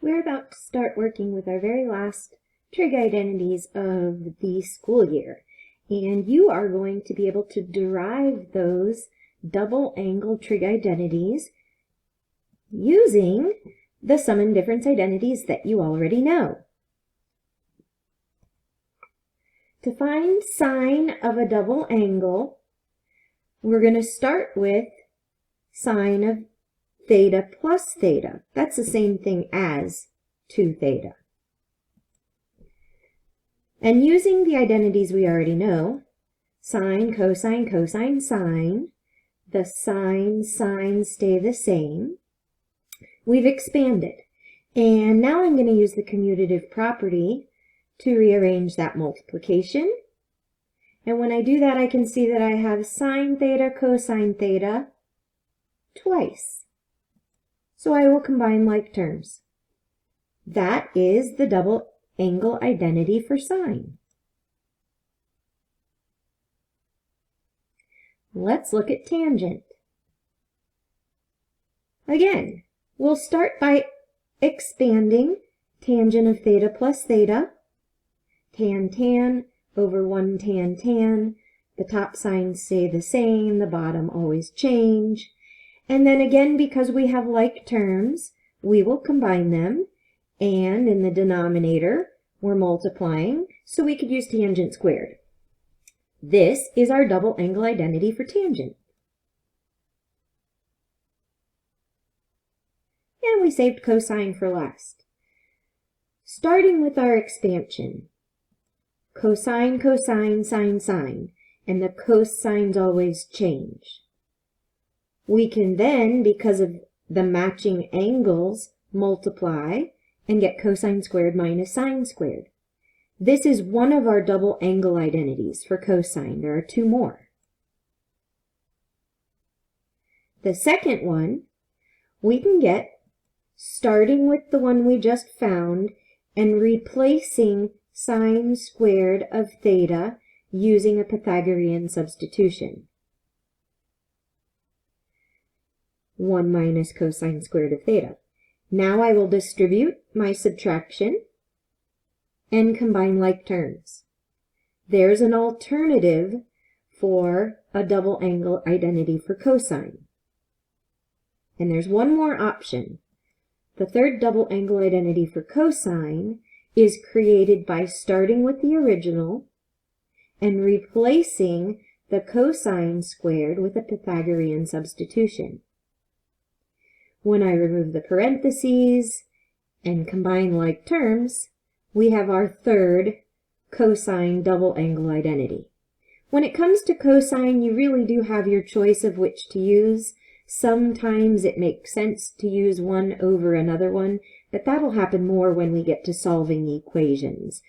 We're about to start working with our very last trig identities of the school year. And you are going to be able to derive those double angle trig identities using the sum and difference identities that you already know. To find sine of a double angle, we're going to start with sine of theta plus theta. That's the same thing as 2 theta. And using the identities we already know, sine, cosine, cosine, sine, the sines stay the same. We've expanded. And now I'm going to use the commutative property to rearrange that multiplication. And when I do that, I can see that I have sine theta, cosine theta twice. So I will combine like terms. That is the double angle identity for sine. Let's look at tangent. Again, we'll start by expanding tangent of theta plus theta. Tan tan over 1 tan tan. The top signs stay the same, the bottom always change. And then again, because we have like terms, we will combine them. And in the denominator, we're multiplying, so we could use tangent squared. This is our double angle identity for tangent. And we saved cosine for last. Starting with our expansion. Cosine, cosine, sine, sine. And the cosines always change. We can then, because of the matching angles, multiply and get cosine squared minus sine squared. This is one of our double angle identities for cosine. There are 2 more. The second one we can get starting with the one we just found and replacing sine squared of theta using a Pythagorean substitution. 1 minus cosine squared of theta. Now I will distribute my subtraction and combine like terms. There's an alternative for a double angle identity for cosine. And there's one more option. The third double angle identity for cosine is created by starting with the original and replacing the cosine squared with a Pythagorean substitution. When I remove the parentheses and combine like terms, we have our third cosine double angle identity. When it comes to cosine, you really do have your choice of which to use. Sometimes it makes sense to use one over another one, but that'll happen more when we get to solving equations.